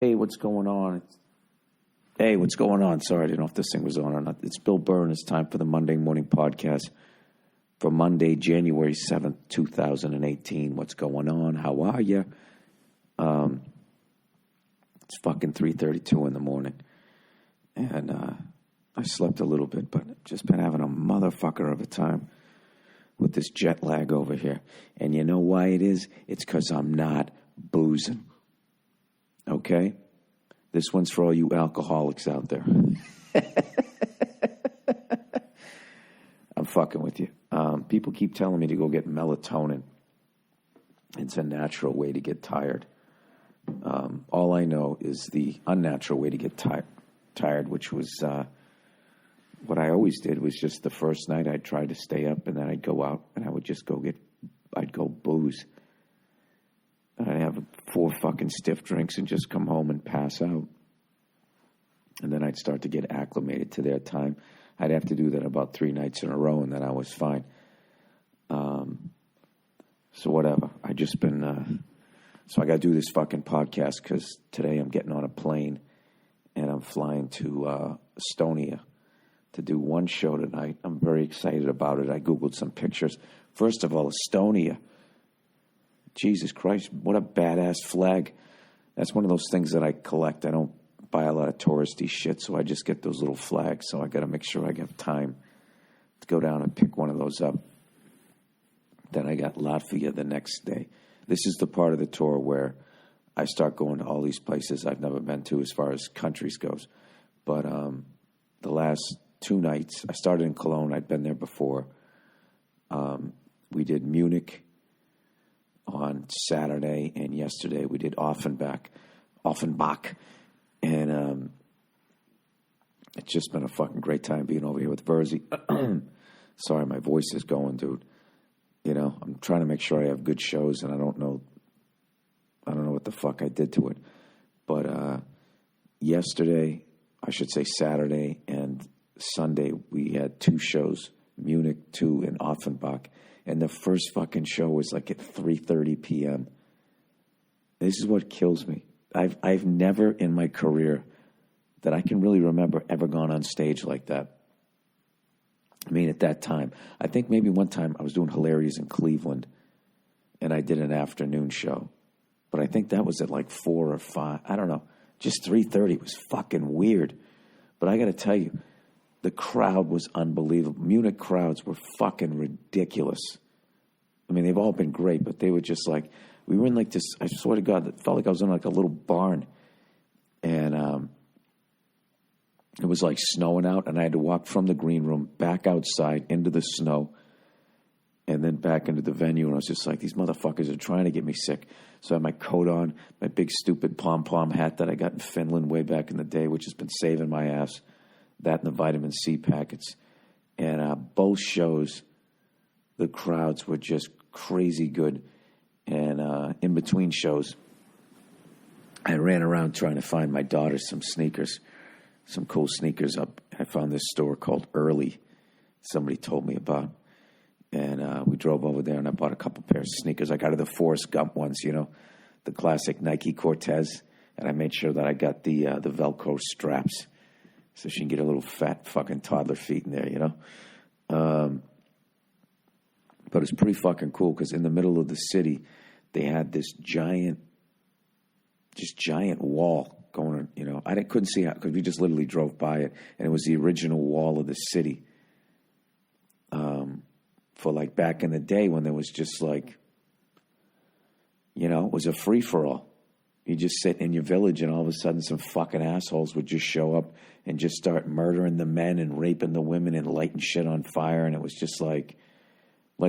Hey, what's going on? Hey, what's going on? Sorry, I didn't know if this thing was on or not. It's Bill Burr, and it's time for the Monday morning podcast for Monday, January 7th, 2018. What's going on? How are you? It's fucking 3:32 in the morning, and I slept a little bit, but just been having a motherfucker of a time with this jet lag over here. And you know why it is? It's because I'm not boozing. Okay? This one's for all you alcoholics out there. I'm fucking with you. People keep telling me to go get melatonin. It's a natural way to get tired. All I know is the unnatural way to get tired, which was what I always did was just the first night I'd try to stay up, and then I'd go out and I would just I'd go booze. I'd have 4 fucking stiff drinks and just come home and pass out. And then I'd start to get acclimated to their time. I'd have to do that about 3 nights in a row, and then I was fine. So whatever. I just been... so I got to do this fucking podcast because today I'm getting on a plane and I'm flying to Estonia to do one show tonight. I'm very excited about it. I Googled some pictures. First of all, Estonia. Jesus Christ, what a badass flag. That's one of those things that I collect. I don't buy a lot of touristy shit, so I just get those little flags. So I got to make sure I have time to go down and pick one of those up. Then I got Latvia the next day. This is the part of the tour where I start going to all these places I've never been to as far as countries goes. But the last 2 nights, I started in Cologne. I'd been there before. We did Munich on Saturday, and yesterday we did Offenbach, and it's just been a fucking great time being over here with Virzi. Sorry, my voice is going, dude. You know, I'm trying to make sure I have good shows, and I don't know what the fuck I did to it. But yesterday, I should say Saturday and Sunday, we had 2 shows, Munich 2 and Offenbach. And the first fucking show was like at 3:30 p.m. This is what kills me. I've never in my career that I can really remember ever gone on stage like that. I mean, at that time. I think maybe one time I was doing Hilarious in Cleveland, and I did an afternoon show. But I think that was at like 4 or 5. I don't know. Just 3:30 was fucking weird. But I got to tell you, the crowd was unbelievable. Munich crowds were fucking ridiculous. I mean, they've all been great, but they were just like, we were in like this, I swear to God, it felt like I was in like a little barn. And it was like snowing out, and I had to walk from the green room back outside into the snow and then back into the venue. And I was just like, these motherfuckers are trying to get me sick. So I had my coat on, my big stupid pom-pom hat that I got in Finland way back in the day, which has been saving my ass. That and the vitamin C packets. And both shows, the crowds were just crazy good. And in between shows, I ran around trying to find my daughter some sneakers, some cool sneakers up. I found this store called Early, somebody told me about. And we drove over there, and I bought a couple pairs of sneakers. I got her the Forrest Gump ones, you know, the classic Nike Cortez. And I made sure that I got the Velcro straps, so she can get a little fat fucking toddler feet in there, you know? But it's pretty fucking cool because in the middle of the city, they had this giant wall going, you know. I couldn't see how, because we just literally drove by it, and it was the original wall of the city. For like back in the day when there was just like, you know, it was a free-for-all. You just sit in your village, and all of a sudden some fucking assholes would just show up and just start murdering the men and raping the women and lighting shit on fire. And it was just like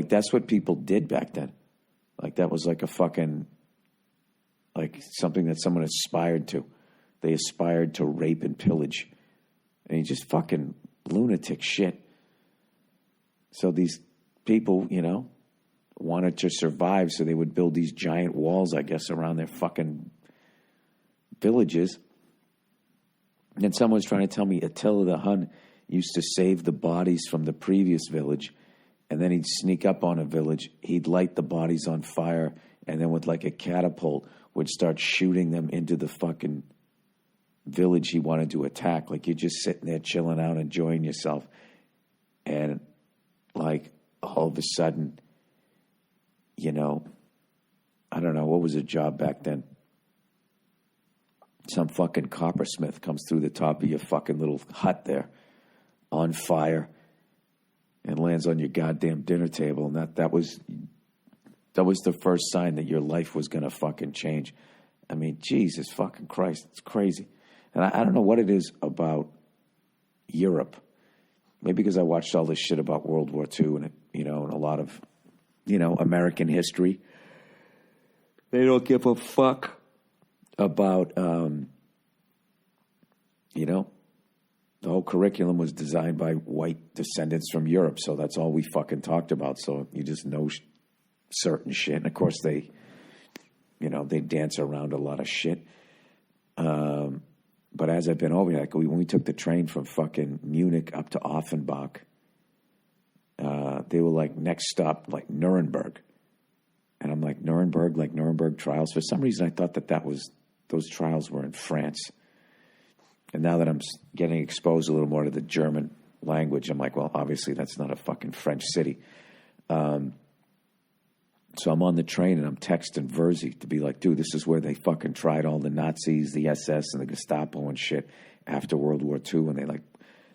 that's what people did back then. Like that was like a fucking, like something that someone aspired to. They aspired to rape and pillage. And you just fucking lunatic shit. So these people, you know, wanted to survive, so they would build these giant walls, I guess, around their fucking villages. And then someone was trying to tell me Attila the Hun used to save the bodies from the previous village, and then he'd sneak up on a village, he'd light the bodies on fire, and then with like a catapult would start shooting them into the fucking village he wanted to attack. Like, you're just sitting there chilling out, enjoying yourself. And, like, all of a sudden, you know, I don't know, what was a job back then? Some fucking coppersmith comes through the top of your fucking little hut there, on fire, and lands on your goddamn dinner table. And that was the first sign that your life was going to fucking change. I mean, Jesus fucking Christ, it's crazy. And I don't know what it is about Europe. Maybe because I watched all this shit about World War II and, and a lot of, American history. They don't give a fuck about, the whole curriculum was designed by white descendants from Europe, so that's all we fucking talked about. So you just know certain shit. And, of course, they dance around a lot of shit. But as I've been over here, like when we took the train from fucking Munich up to Offenbach, they were like, next stop, like Nuremberg. And I'm like, Nuremberg, like Nuremberg trials? For some reason, I thought those trials were in France. And now that I'm getting exposed a little more to the German language, I'm like, well, obviously that's not a fucking French city. So I'm on the train and I'm texting Virzi to be like, dude, this is where they fucking tried all the Nazis, the SS, and the Gestapo and shit after World War II, and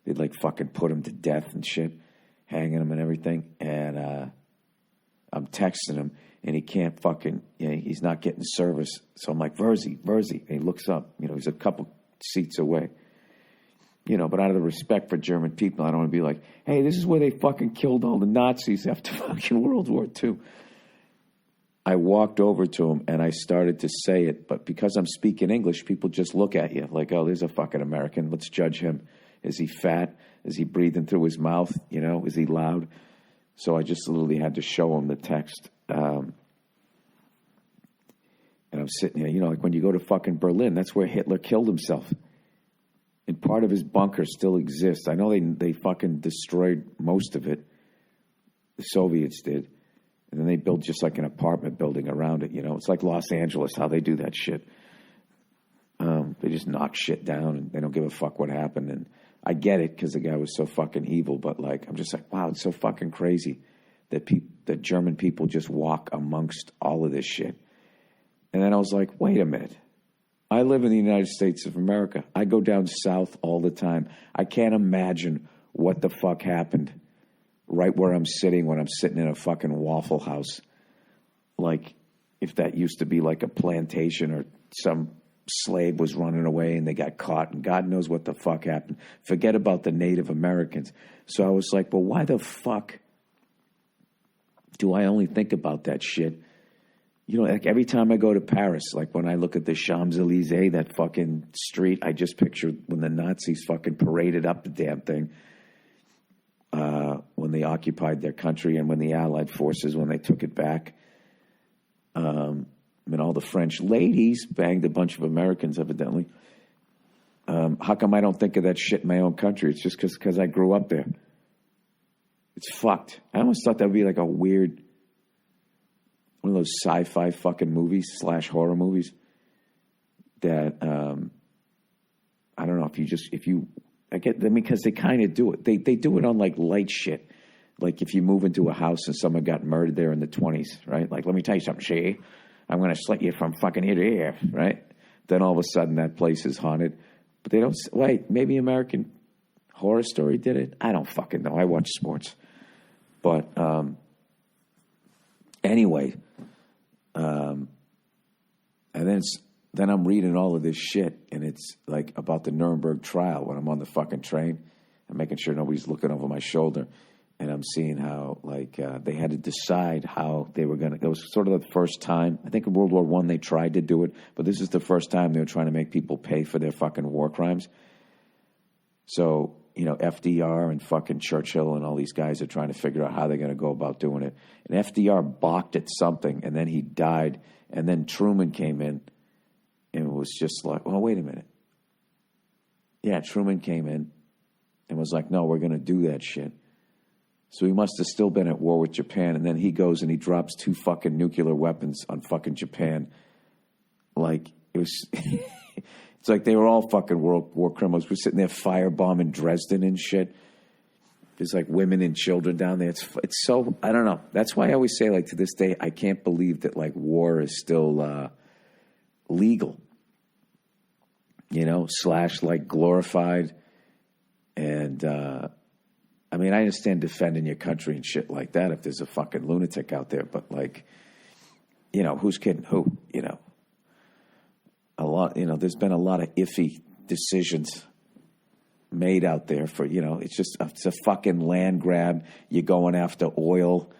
they'd fucking put them to death and shit, hanging them and everything. And I'm texting him, and he can't fucking, he's not getting service. So I'm like, Virzi. And he looks up, he's a couple seats away. But out of the respect for German people, I don't want to be like, hey, this is where they fucking killed all the Nazis after fucking World War II. I walked over to him and I started to say it, but because I'm speaking English, people just look at you like, oh, there's a fucking American. Let's judge him. Is he fat? Is he breathing through his mouth? Is he loud? So I just literally had to show him the text. And I'm sitting here, like when you go to fucking Berlin, that's where Hitler killed himself. And part of his bunker still exists. I know they fucking destroyed most of it. The Soviets did. And then they built just like an apartment building around it, It's like Los Angeles, how they do that shit. They just knock shit down and they don't give a fuck what happened. And I get it because the guy was so fucking evil, but like, I'm just like, wow, it's so fucking crazy that German people just walk amongst all of this shit. And then I was like, wait a minute. I live in the United States of America. I go down south all the time. I can't imagine what the fuck happened right where I'm sitting when I'm sitting in a fucking Waffle House. Like, if that used to be like a plantation or some slave was running away and they got caught and God knows what the fuck happened. Forget about the Native Americans. So I was like, well, why the fuck do I only think about that shit? Like every time I go to Paris, like when I look at the Champs-Élysées, that fucking street, I just picture when the Nazis fucking paraded up the damn thing. When they occupied their country and when the Allied forces, when they took it back. And all the French ladies banged a bunch of Americans, evidently. How come I don't think of that shit in my own country? It's just because I grew up there. It's fucked. I almost thought that would be like a weird, one of those sci-fi fucking movies / horror movies that, I don't know because they kind of do it. They do it on like light shit. Like if you move into a house and someone got murdered there in the 20s, right? Like, let me tell you something, Shay. I'm going to slit you from fucking ear to ear, right? Then all of a sudden that place is haunted. But they don't, wait, maybe American Horror Story did it? I don't fucking know. I watch sports. But anyway, and then I'm reading all of this shit, and it's like about the Nuremberg trial when I'm on the fucking train. I'm making sure nobody's looking over my shoulder. And I'm seeing how, like, they had to decide how they were going to... It was sort of the first time. I think in World War I they tried to do it, but this is the first time they were trying to make people pay for their fucking war crimes. So, FDR and fucking Churchill and all these guys are trying to figure out how they're going to go about doing it. And FDR balked at something, and then he died. And then Truman came in and was just like, well, wait a minute. Yeah, Truman came in and was like, no, we're going to do that shit. So he must have still been at war with Japan, and then he goes and he drops 2 fucking nuclear weapons on fucking Japan. Like, it was... It's like they were all fucking war criminals. We're sitting there firebombing Dresden and shit. There's like women and children down there. It's so, I don't know. That's why I always say, like, to this day, I can't believe that, like, war is still legal, you know, / like glorified. And, I mean, I understand defending your country and shit like that if there's a fucking lunatic out there, but, like, you know, who's kidding who, you know? There's been a lot of iffy decisions made out there for, you know, it's a fucking land grab. You're going after oil,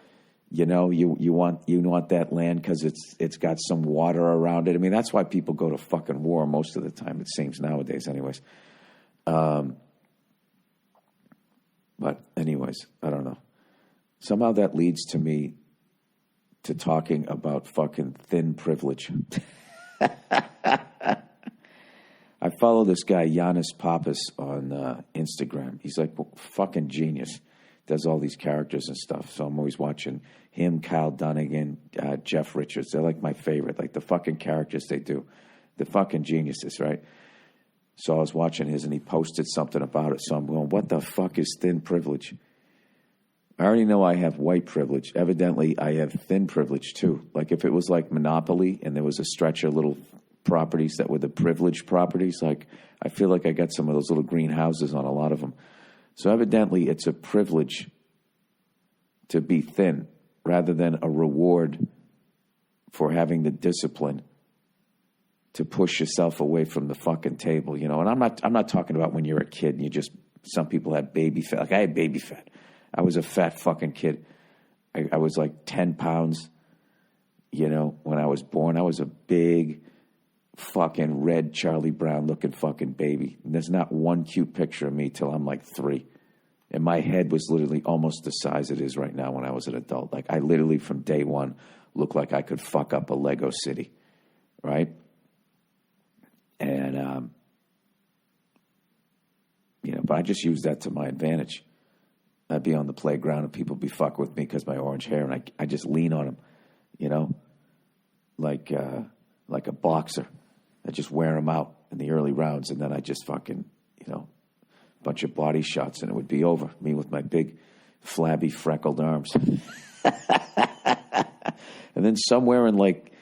you know, you want that land because it's got some water around it. I mean, that's why people go to fucking war most of the time, it seems nowadays anyways. But anyways, I don't know. Somehow that leads to me to talking about fucking thin privilege. I follow this guy, Giannis Pappas, on Instagram. He's like fucking genius. Does all these characters and stuff. So I'm always watching him, Kyle Dunnigan, Jeff Richards. They're like my favorite. Like the fucking characters they do. The fucking geniuses, right? So I was watching his and he posted something about it. So I'm going, what the fuck is thin privilege? I already know I have white privilege. Evidently, I have thin privilege too. Like if it was like Monopoly and there was a stretch of little properties that were the privileged properties, like I feel like I got some of those little green houses on a lot of them. So evidently it's a privilege to be thin rather than a reward for having the discipline to push yourself away from the fucking table, you know. And I'm not talking about when you're a kid and some people have baby fat. Like I had baby fat. I was a fat fucking kid. I was like 10 pounds, you know, when I was born. I was a big fucking red Charlie Brown looking fucking baby. And there's not one cute picture of me till I'm like 3. And my head was literally almost the size it is right now when I was an adult. Like I literally from day one looked like I could fuck up a Lego city, right? And, you know, but I just used that to my advantage. I'd be on the playground and people be fucking with me because my orange hair, and I just lean on them, you know, like a boxer. I just wear them out in the early rounds, and then I just fucking, you know, a bunch of body shots, and it would be over. Me with my big, flabby, freckled arms. And then somewhere in like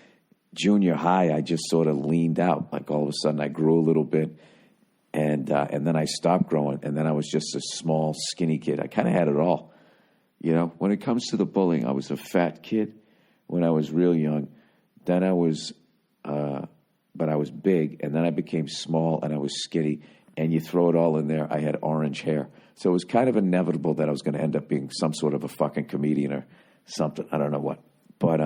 junior high, I just sort of leaned out. Like all of a sudden, I grew a little bit. And then I stopped growing, and then I was just a small, skinny kid. I kind of had it all. You know, when it comes to the bullying, I was a fat kid when I was real young. Then I was, but I was big, and then I became small, and I was skinny. And you throw it all in there, I had orange hair. So it was kind of inevitable that I was going to end up being some sort of a fucking comedian or something. I don't know what. But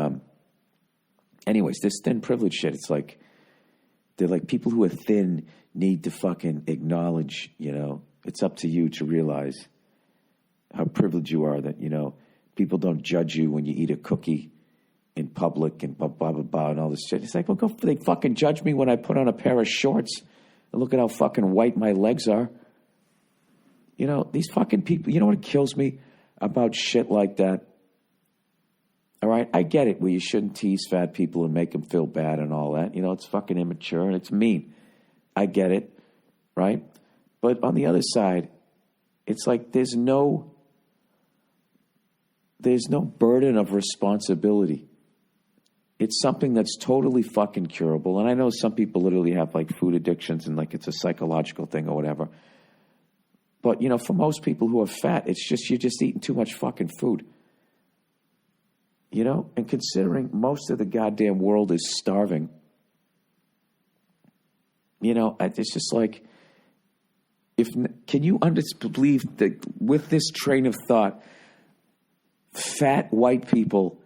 anyways, this thin privilege shit, it's like, they're like people who are thin need to fucking acknowledge, you know, it's up to you to realize how privileged you are that, you know, people don't judge you when you eat a cookie in public and blah, blah, blah, blah, and all this shit. It's like, well, they fucking judge me when I put on a pair of shorts and look at how fucking white my legs are. You know, these fucking people, you know what kills me about shit like that? All right, I get it where you shouldn't tease fat people and make them feel bad and all that. You know, it's fucking immature and it's mean. I get it, right? But on the other side, it's like there's no burden of responsibility. It's something that's totally fucking curable. And I know some people literally have like food addictions and like it's a psychological thing or whatever. But, you know, for most people who are fat, it's just you're just eating too much fucking food. You know, and considering most of the goddamn world is starving, you know, it's just like, can you believe that with this train of thought, fat white people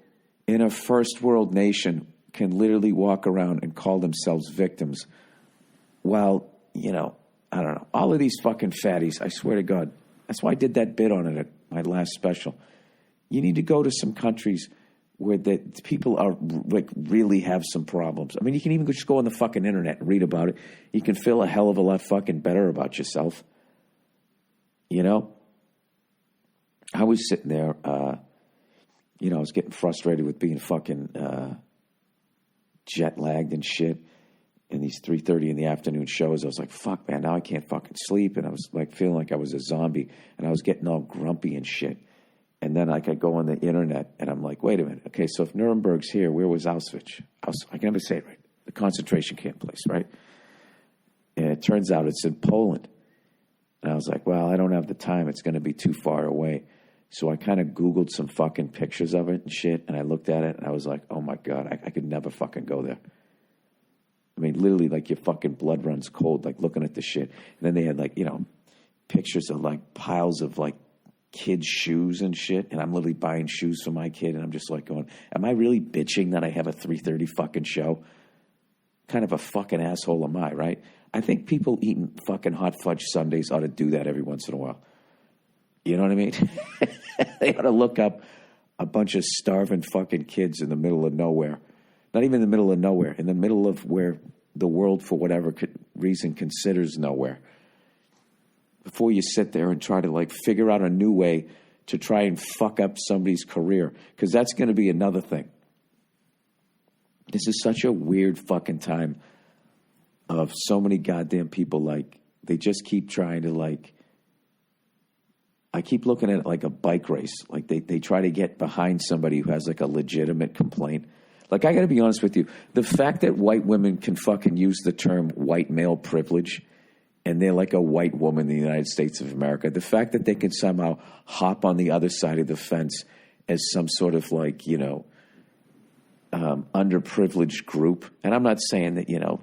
in a first world nation can literally walk around and call themselves victims while, you know, I don't know, all of these fucking fatties, I swear to God, that's why I did that bit on it at my last special. You need to go to some countries where the people are like really have some problems. I mean, you can even just go on the fucking internet and read about it. You can feel a hell of a lot fucking better about yourself. You know? I was sitting there, you know, I was getting frustrated with being fucking jet lagged and shit. in these 3:30 in the afternoon shows. I was like, fuck, man, now I can't fucking sleep. And I was like feeling like I was a zombie, and I was getting all grumpy and shit. And then like I go on the internet and I'm like, wait a minute. Okay, so if Nuremberg's here, where was Auschwitz? I can never say it right. The concentration camp place, right? And it turns out it's in Poland. And I was like, well, I don't have the time. It's going to be too far away. So I kind of Googled some fucking pictures of it and shit. And I looked at it and I was like, oh my God, I could never fucking go there. I mean, literally, like your fucking blood runs cold, like looking at the shit. And then they had like, pictures of like piles of like kids' shoes and shit. And I'm literally buying shoes for my kid. And I'm just like going, am I really bitching that I have a 3:30 fucking show? Kind of a fucking asshole am I, right? I think people eating fucking hot fudge sundaes ought to do that every once in a while. You know what I mean? They ought to look up a bunch of starving fucking kids in the middle of nowhere. Not even in the middle of nowhere. In the middle of where the world, for whatever reason, considers nowhere. Before you sit there and try to like figure out a new way to try and fuck up somebody's career. Because that's going to be another thing. This is such a weird fucking time of so many goddamn people, like, they just keep trying to, like, I keep looking at it like a bike race. Like, they try to get behind somebody who has, like, a legitimate complaint. Like, I got to be honest with you. The fact that white women can fucking use the term white male privilege, and they're like a white woman in the United States of America, the fact that they can somehow hop on the other side of the fence as some sort of, like, underprivileged group. And I'm not saying that,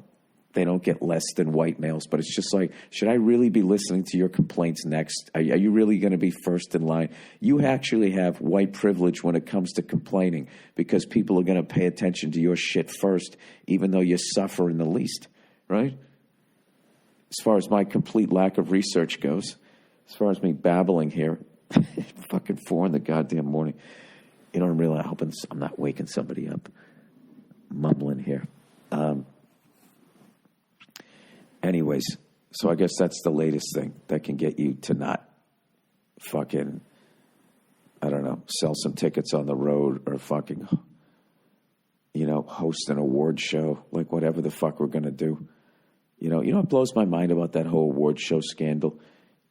they don't get less than white males, but it's just like, should I really be listening to your complaints next? Are you really going to be first in line? You actually have white privilege when it comes to complaining, because people are going to pay attention to your shit first, even though you suffer in the least, right? As far as my complete lack of research goes, as far as me babbling here, fucking 4 in the goddamn morning. You don't realize, I hope I'm not waking somebody up, mumbling here. Anyways, so I guess that's the latest thing that can get you to not fucking, I don't know, sell some tickets on the road or fucking, host an award show, like whatever the fuck we're going to do. You know what blows my mind about that whole award show scandal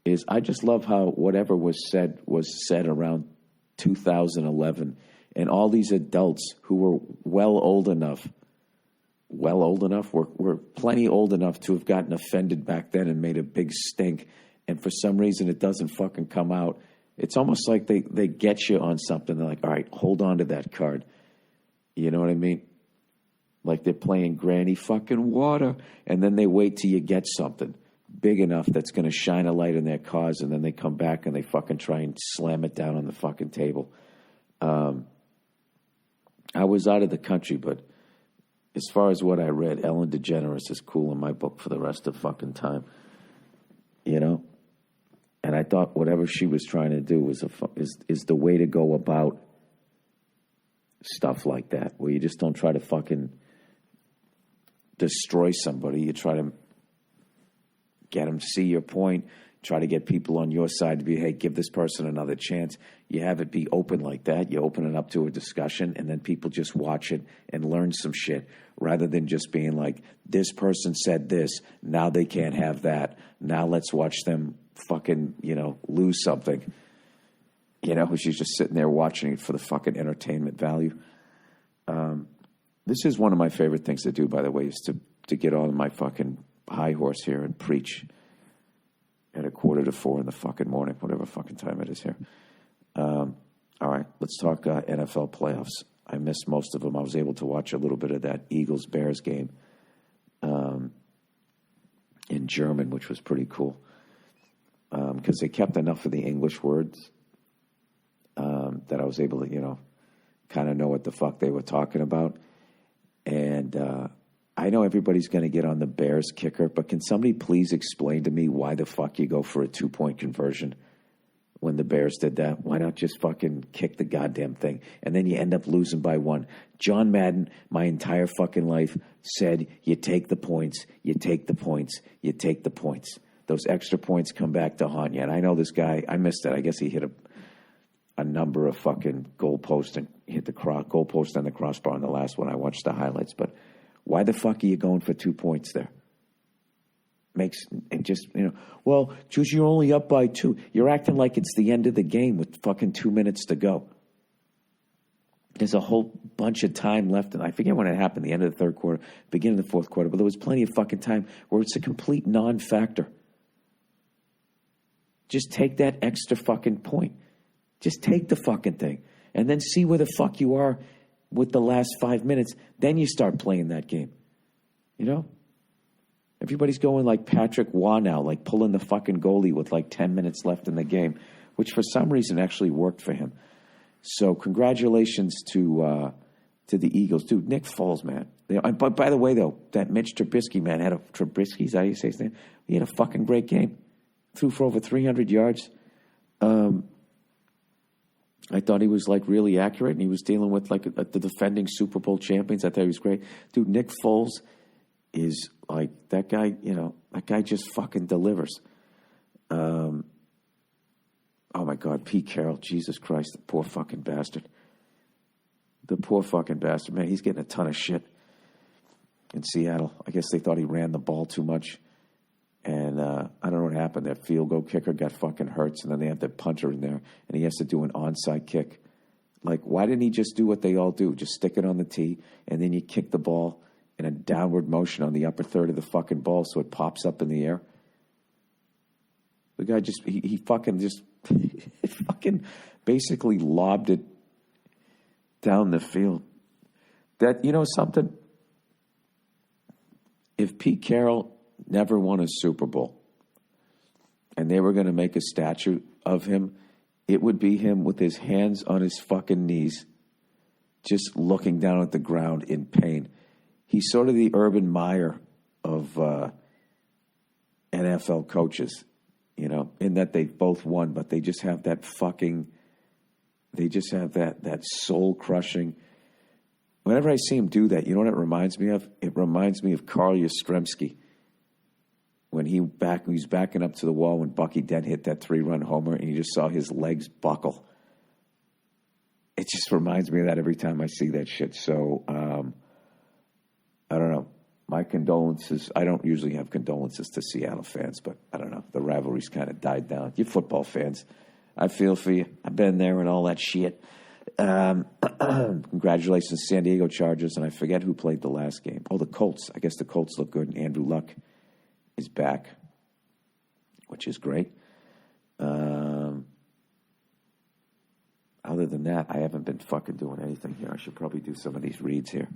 is I just love how whatever was said around 2011, and all these adults who were old enough, were plenty old enough to have gotten offended back then and made a big stink, and for some reason it doesn't fucking come out. It's almost like they get you on something. They're like, all right, hold on to that card. You know what I mean? Like they're playing Granny fucking Water, and then they wait till you get something big enough that's going to shine a light in their cause, and then they come back and they fucking try and slam it down on the fucking table. I was out of the country, but as far as what I read, Ellen DeGeneres is cool in my book for the rest of fucking time. And I thought whatever she was trying to do is the way to go about stuff like that, where you just don't try to fucking destroy somebody. You try to get them to see your point, try to get people on your side to be, hey, give this person another chance. You have it be open like that. You open it up to a discussion, and then people just watch it and learn some shit, rather than just being like, this person said this, now they can't have that. Now let's watch them fucking, lose something. She's just sitting there watching it for the fucking entertainment value. This is one of my favorite things to do, by the way, is to get on my fucking high horse here and preach at 3:45 in the fucking morning, whatever fucking time it is here. All right, let's talk NFL playoffs. I missed most of them. I was able to watch a little bit of that Eagles-Bears game in German, which was pretty cool, because they kept enough of the English words that I was able to, kind of know what the fuck they were talking about. And I know everybody's going to get on the Bears kicker, but can somebody please explain to me why the fuck you go for a 2-point conversion when the Bears did that? Why not just fucking kick the goddamn thing? And then you end up losing by 1. John Madden, my entire fucking life, said you take the points, you take the points, you take the points. Those extra points come back to haunt you. And I know this guy, I missed it. I guess he hit a number of fucking goalposts and hit the goalpost and the crossbar on the last one. I watched the highlights, but Why the fuck are you going for 2 points there? Well, Juice, you're only up by 2. You're acting like it's the end of the game with fucking 2 minutes to go. There's a whole bunch of time left, and I forget when it happened, the end of the third quarter, beginning of the fourth quarter, but there was plenty of fucking time where it's a complete non-factor. Just take that extra fucking point. Just take the fucking thing, and then see where the fuck you are with the last 5 minutes. Then you start playing that game. You know? Everybody's going like Patrick Waugh now, like pulling the fucking goalie with like 10 minutes left in the game, which for some reason actually worked for him. So congratulations to the Eagles. Dude, Nick Foles, man. But by the way, though, that Mitch Trubisky, man, Trubisky's how you say his name? He had a fucking great game. Threw for over 300 yards. I thought he was like really accurate, and he was dealing with like the defending Super Bowl champions. I thought he was great. Dude, Nick Foles is like that guy, that guy just fucking delivers. Oh my God, Pete Carroll, Jesus Christ, the poor fucking bastard. The poor fucking bastard, man, he's getting a ton of shit in Seattle. I guess they thought he ran the ball too much. And I don't know what happened. Their field goal kicker got fucking hurt, and then they have the punter in there, and he has to do an onside kick. Like, why didn't he just do what they all do? Just stick it on the tee, and then you kick the ball in a downward motion on the upper third of the fucking ball so it pops up in the air. The guy just, he fucking just, fucking basically lobbed it down the field. That, you know something? If Pete Carroll never won a Super Bowl and they were going to make a statue of him, it would be him with his hands on his fucking knees, just looking down at the ground in pain. He's sort of the Urban Meyer of NFL coaches, in that they both won, but they just have that that soul-crushing. Whenever I see him do that, you know what it reminds me of? It reminds me of Carl Yastrzemski when he was backing up to the wall when Bucky Dent hit that 3-run homer, and you just saw his legs buckle. It just reminds me of that every time I see that shit. So, I don't know. My condolences. I don't usually have condolences to Seattle fans, but I don't know. The rivalry's kind of died down. You football fans, I feel for you. I've been there and all that shit. Congratulations, San Diego Chargers, and I forget who played the last game. Oh, the Colts. I guess the Colts look good, and Andrew Luck is back, which is great. Other than that, I haven't been fucking doing anything here. I should probably do some of these reads here.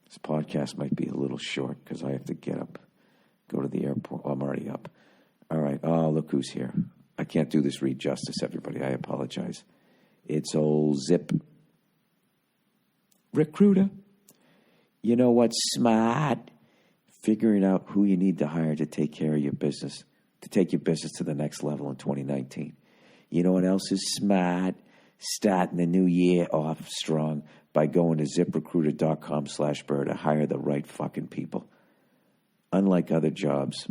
This podcast might be a little short because I have to get up, go to the airport. Oh, I'm already up. All right. Oh, look who's here. I can't do this read justice, everybody. I apologize. It's old Zip Recruiter. You know what's smart? Figuring out who you need to hire to take care of your business, to take your business to the next level in 2019. You know what else is smart? Starting the new year off strong by going to ZipRecruiter.com/Burr to hire the right fucking people. Unlike other jobs,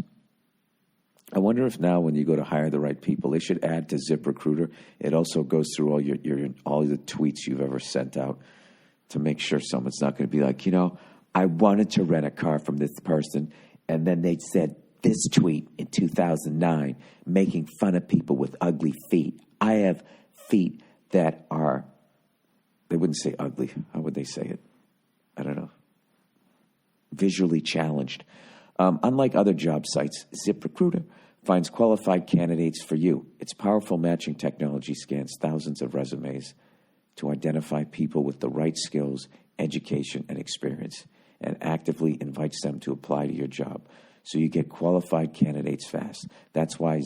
I wonder if now when you go to hire the right people, they should add to ZipRecruiter. It also goes through all all the tweets you've ever sent out to make sure someone's not going to be like, I wanted to rent a car from this person, and then they said this tweet in 2009, making fun of people with ugly feet. I have feet that are, they wouldn't say ugly. How would they say it? I don't know. Visually challenged. Unlike other job sites, ZipRecruiter finds qualified candidates for you. Its powerful matching technology scans thousands of resumes to identify people with the right skills, education, and experience, and actively invites them to apply to your job. So you get qualified candidates fast. That's why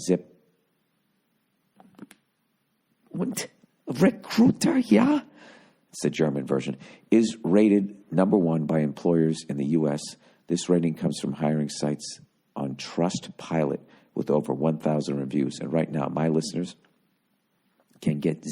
Recruiter, yeah? It's the German version, is rated number 1 by employers in the U.S. This rating comes from hiring sites on Trustpilot with over 1,000 reviews. And right now, my listeners can get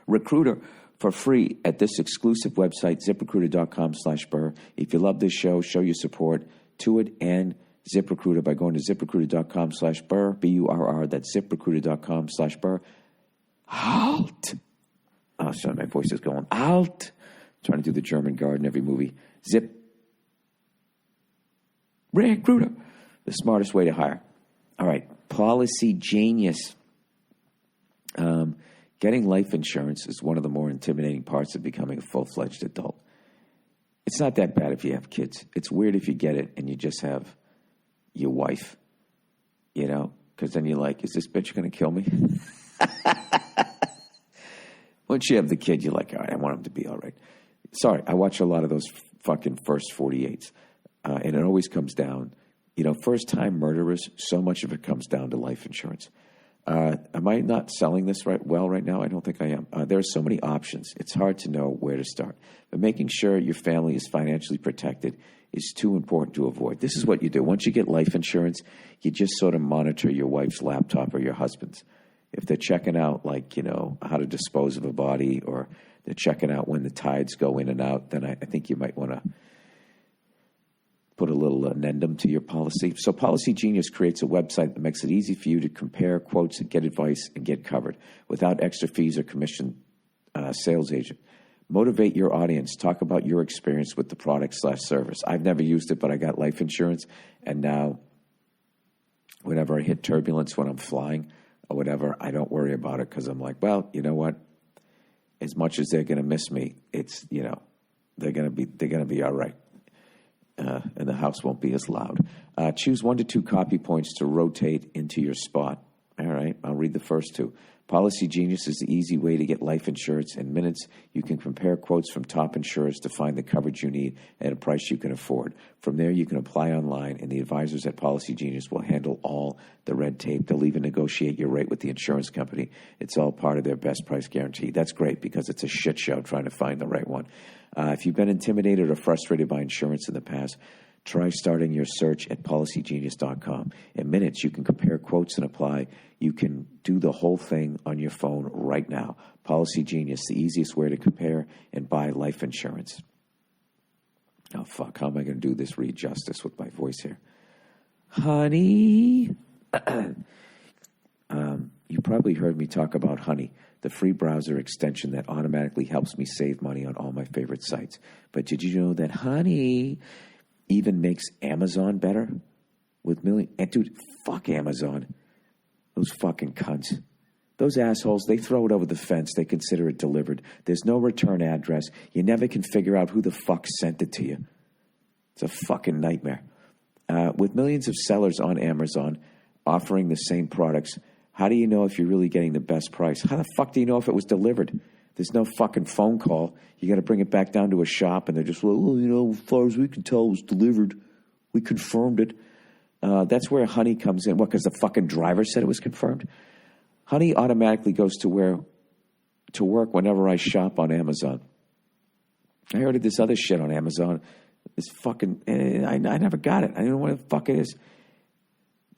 Recruiter for free at this exclusive website, ZipRecruiter.com/Burr. If you love this show, show your support to it and ZipRecruiter by going to ZipRecruiter.com/Burr, BURR. That's ZipRecruiter.com/Burr. Halt! Oh, sorry, my voice is going. Halt! Trying to do the German guard in every movie. Zip. Recruiter. The smartest way to hire. All right. Policy Genius. Getting life insurance is one of the more intimidating parts of becoming a full-fledged adult. It's not that bad if you have kids. It's weird if you get it and you just have your wife, because then you're like, is this bitch going to kill me? Once you have the kid, you're like, all right, I want him to be all right. Sorry, I watch a lot of those fucking first 48s, and it always comes down, first-time murderers, so much of it comes down to life insurance. Am I not selling this right now? I don't think I am. There are so many options. It's hard to know where to start. But making sure your family is financially protected is too important to avoid. This is what you do. Once you get life insurance, you just sort of monitor your wife's laptop or your husband's. If they're checking out, how to dispose of a body, or they're checking out when the tides go in and out, then I think you might want to put a little addendum to your policy. So Policy Genius creates a website that makes it easy for you to compare quotes and get advice and get covered without extra fees or commission sales agent. Motivate your audience. Talk about your experience with the product/service. I've never used it, but I got life insurance, and now whenever I hit turbulence when I'm flying or whatever, I don't worry about it because I'm like, well, you know what? As much as they're going to miss me, it's, they're going to be all right. And the house won't be as loud. Choose 1 to 2 copy points to rotate into your spot. All right, I'll read the first 2. Policy Genius is the easy way to get life insurance in minutes. You can compare quotes from top insurers to find the coverage you need at a price you can afford. From there, you can apply online, and the advisors at Policy Genius will handle all the red tape. They'll even negotiate your rate with the insurance company. It's all part of their best price guarantee. That's great because it's a shit show trying to find the right one. If you've been intimidated or frustrated by insurance in the past, try starting your search at policygenius.com. In minutes, you can compare quotes and apply. You can do the whole thing on your phone right now. Policy Genius, the easiest way to compare and buy life insurance. Oh, fuck. How am I going to do this read justice with my voice here? Honey. You probably heard me talk about Honey, the free browser extension that automatically helps me save money on all my favorite sites. But did you know that Honey even makes Amazon better? And dude, fuck Amazon. Those fucking cunts. Those assholes, they throw it over the fence. They consider it delivered. There's no return address. You never can figure out who the fuck sent it to you. It's a fucking nightmare. With millions of sellers on Amazon offering the same products, how do you know if you're really getting the best price? How the fuck do you know if it was delivered? There's no fucking phone call. You got to bring it back down to a shop, and they're just, well, as far as we can tell, it was delivered. We confirmed it. That's where Honey comes in. What, because the fucking driver said it was confirmed? Honey automatically goes to work whenever I shop on Amazon. I heard of this other shit on Amazon. This fucking, I never got it. I don't know what the fuck it is.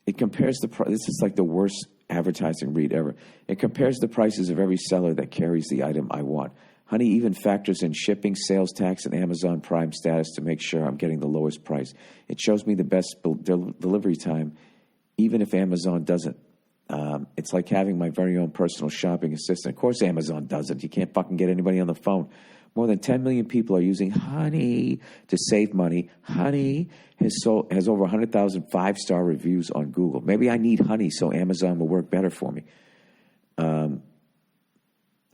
It compares this is like the worst advertising read ever. It compares the prices of every seller that carries the item I want. Honey even factors in shipping, sales tax, and Amazon Prime status to make sure I'm getting the lowest price. It shows me the best delivery time, even if Amazon doesn't. It's like having my very own personal shopping assistant. Of course Amazon doesn't. You can't fucking get anybody on the phone. More than 10 million people are using Honey to save money. Honey has over 100,000 5-star reviews on Google. Maybe I need Honey so Amazon will work better for me.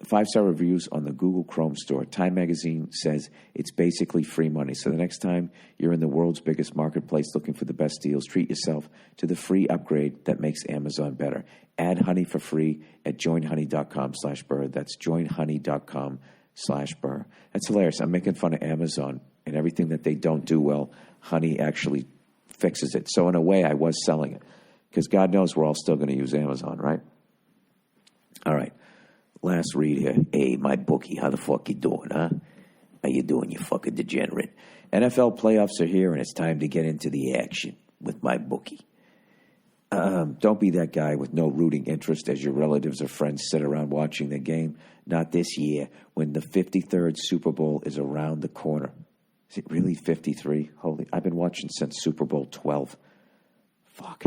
5-star reviews on the Google Chrome store. Time magazine says it's basically free money. So the next time you're in the world's biggest marketplace looking for the best deals, treat yourself to the free upgrade that makes Amazon better. Add Honey for free at joinhoney.com/Burr. That's joinhoney.com/Burr. That's hilarious. I'm making fun of Amazon and everything that they don't do well. Honey actually fixes it. So in a way, I was selling it because God knows we're all still going to use Amazon, right? All right. Last read here. Hey, my bookie, how the fuck you doing, huh? How you doing, you fucking degenerate? NFL playoffs are here, and it's time to get into the action with my bookie. Don't be that guy with no rooting interest as your relatives or friends sit around watching the game. Not this year, when the 53rd Super Bowl is around the corner. Is it really 53? Holy, I've been watching since Super Bowl 12. Fuck.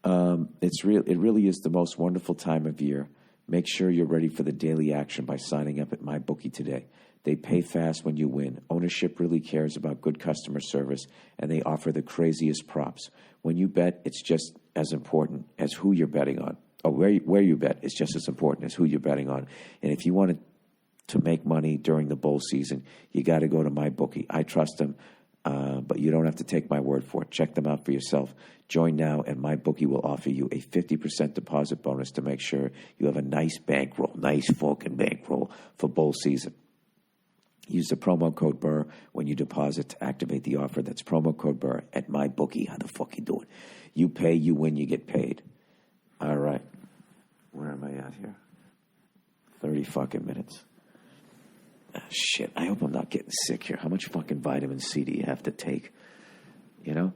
It really is the most wonderful time of year. Make sure you're ready for the daily action by signing up at MyBookie today. They pay fast when you win. Ownership really cares about good customer service, and they offer the craziest props. When you bet, it's just as important as who you're betting on. Or where you bet is just as important as who you're betting on. And if you want to make money during the bowl season, you got to go to MyBookie. I trust them, but you don't have to take my word for it. Check them out for yourself. Join now, and MyBookie will offer you a 50% deposit bonus to make sure you have a nice bankroll, nice fucking bankroll for bowl season. Use the promo code Burr when you deposit to activate the offer. That's promo code Burr at MyBookie. How the fuck you doing? You pay, you win, you get paid. All right. Where am I at here? 30 fucking minutes. Oh, shit. I hope I'm not getting sick here. How much fucking vitamin C do you have to take? You know?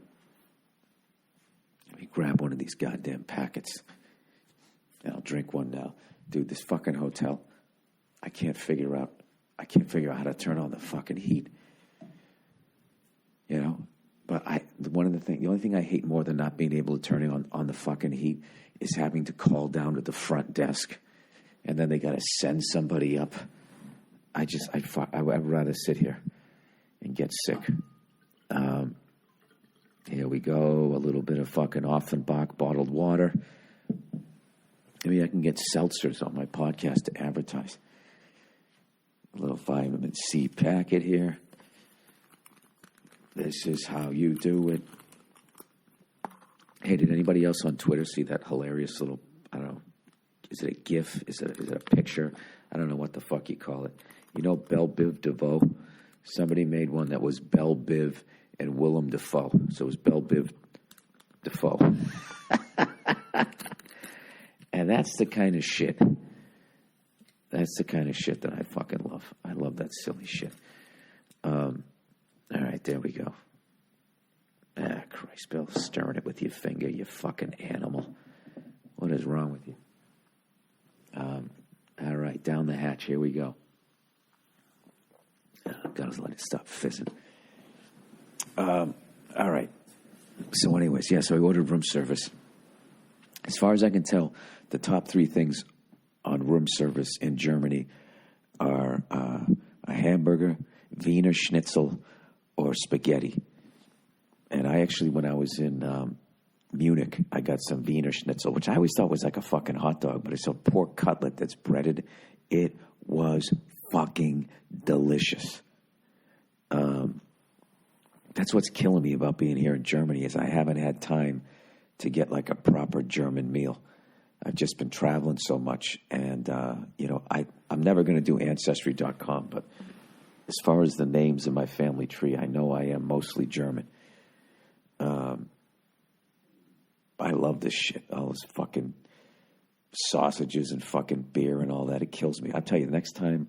Let me grab one of these goddamn packets. And I'll drink one now. Dude, this fucking hotel, I can't figure out how to turn on the fucking heat. You know? But the only thing I hate more than not being able to turn on the fucking heat is having to call down to the front desk, and then they got to send somebody up. I'd rather sit here and get sick. Here we go. A little bit of fucking Offenbach bottled water. Maybe I can get seltzers on my podcast to advertise. A little vitamin C packet here. This is how you do it. Hey, did anybody else on Twitter see that hilarious little, I don't know, is it a GIF? Is it a picture? I don't know what the fuck you call it. You know Belle Biv DeVoe? Somebody made one that was Belle Biv and Willem Dafoe. So it was Belle Biv DeFoe. And that's the kind of shit. That's the kind of shit that I fucking love. I love that silly shit. All right, there we go. Ah, Christ, Bill, stirring it with your finger, you fucking animal. What is wrong with you? All right, down the hatch. Here we go. Gotta let it stop fizzing. All right. So anyways, so I ordered room service. As far as I can tell, the top 3 things on room service in Germany are a hamburger, Wiener Schnitzel, or spaghetti. And I actually, when I was in Munich, I got some Wiener Schnitzel, which I always thought was like a fucking hot dog, but it's a pork cutlet that's breaded. It was fucking delicious. That's what's killing me about being here in Germany is I haven't had time to get like a proper German meal. I've just been traveling so much, and I'm never going to do Ancestry.com, but as far as the names in my family tree, I know I am mostly German. I love this shit. All this fucking sausages and fucking beer and all that. It kills me. I'll tell you, the next time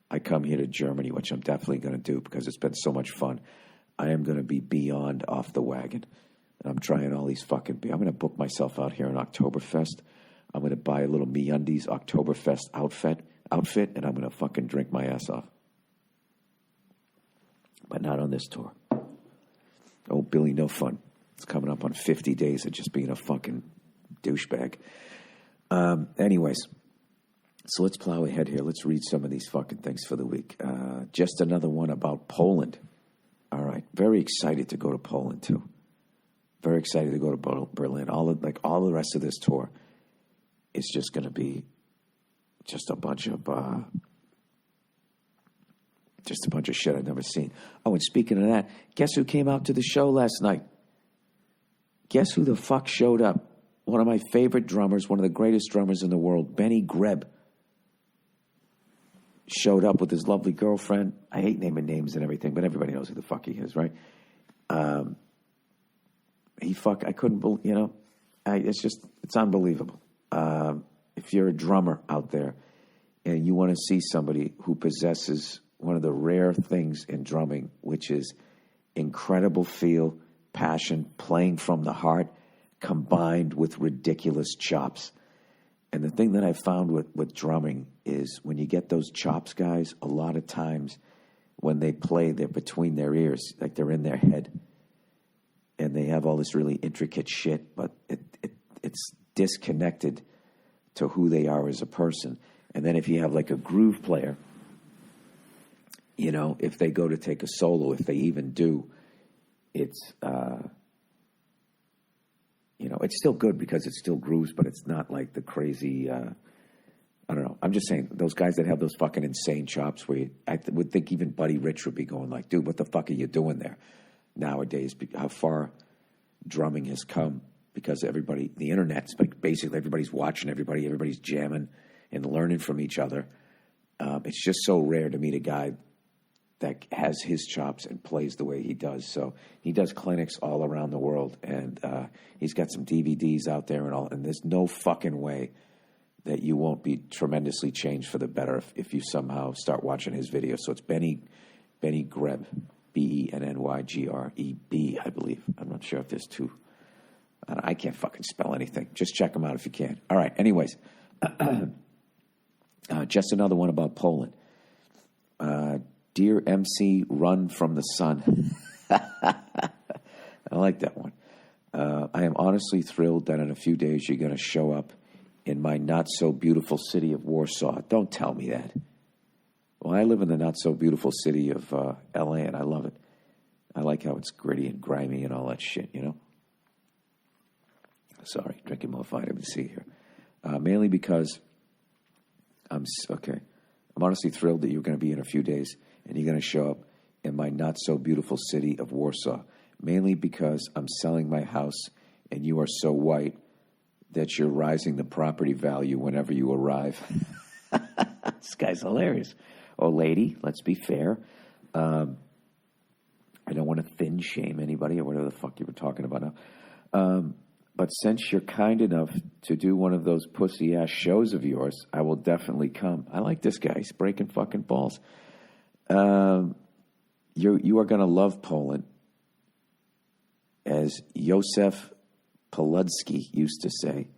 I come here to Germany, which I'm definitely going to do because it's been so much fun, I am going to be beyond off the wagon. And I'm trying all these fucking beer. I'm going to book myself out here in Oktoberfest. I'm going to buy a little MeUndies Oktoberfest outfit, and I'm going to fucking drink my ass off. But not on this tour. Oh, Billy, no fun. It's coming up on 50 days of just being a fucking douchebag. Anyways, so let's plow ahead here. Let's read some of these fucking things for the week. Just another one about Poland. All right. Very excited to go to Poland, too. Very excited to go to Berlin. All the rest of this tour is just going to be just a bunch of shit I've never seen. Oh, and speaking of that, guess who came out to the show last night? Guess who the fuck showed up? One of my favorite drummers, one of the greatest drummers in the world, Benny Greb, showed up with his lovely girlfriend. I hate naming names and everything, but everybody knows who the fuck he is, right? I couldn't believe, it's unbelievable. If you're a drummer out there and you want to see somebody who possesses one of the rare things in drumming, which is incredible feel, passion, playing from the heart, combined with ridiculous chops. And the thing that I found with drumming is when you get those chops, guys, a lot of times when they play, they're between their ears, like they're in their head. And they have all this really intricate shit, but it's disconnected to who they are as a person. And then if you have like a groove player You know, if they go to take a solo, if they even do, it's, you know, it's still good because it still grooves, but it's not like the crazy, I don't know. I'm just saying, those guys that have those fucking insane chops where I would think even Buddy Rich would be going like, dude, what the fuck are you doing there nowadays? How far drumming has come because everybody, the internet's like basically everybody's watching everybody, everybody's jamming and learning from each other. It's just so rare to meet a guy that has his chops and plays the way he does. So he does clinics all around the world, and he's got some DVDs out there and all. And there's no fucking way that you won't be tremendously changed for the better if you somehow start watching his videos. So it's Benny Greb, BennyGreb, I believe. I'm not sure if there's two. I can't fucking spell anything. Just check them out if you can. All right. Anyways, just another one about Poland. Dear MC, run from the sun. I like that one. I am honestly thrilled that in a few days you're going to show up in my not-so-beautiful city of Warsaw. Don't tell me that. Well, I live in the not-so-beautiful city of L.A., and I love it. I like how it's gritty and grimy and all that shit, you know? Sorry, drinking more vitamin C here. Mainly because I'm honestly thrilled that you're going to be in a few days, and you're going to show up in my not-so-beautiful city of Warsaw. Mainly because I'm selling my house, and you are so white that you're rising the property value whenever you arrive. This guy's hilarious. Oh, lady, let's be fair. I don't want to thin shame anybody or whatever the fuck you were talking about now. But since you're kind enough to do one of those pussy-ass shows of yours, I will definitely come. I like this guy. He's breaking fucking balls. You are going to love Poland. As Josef Poludzki used to say,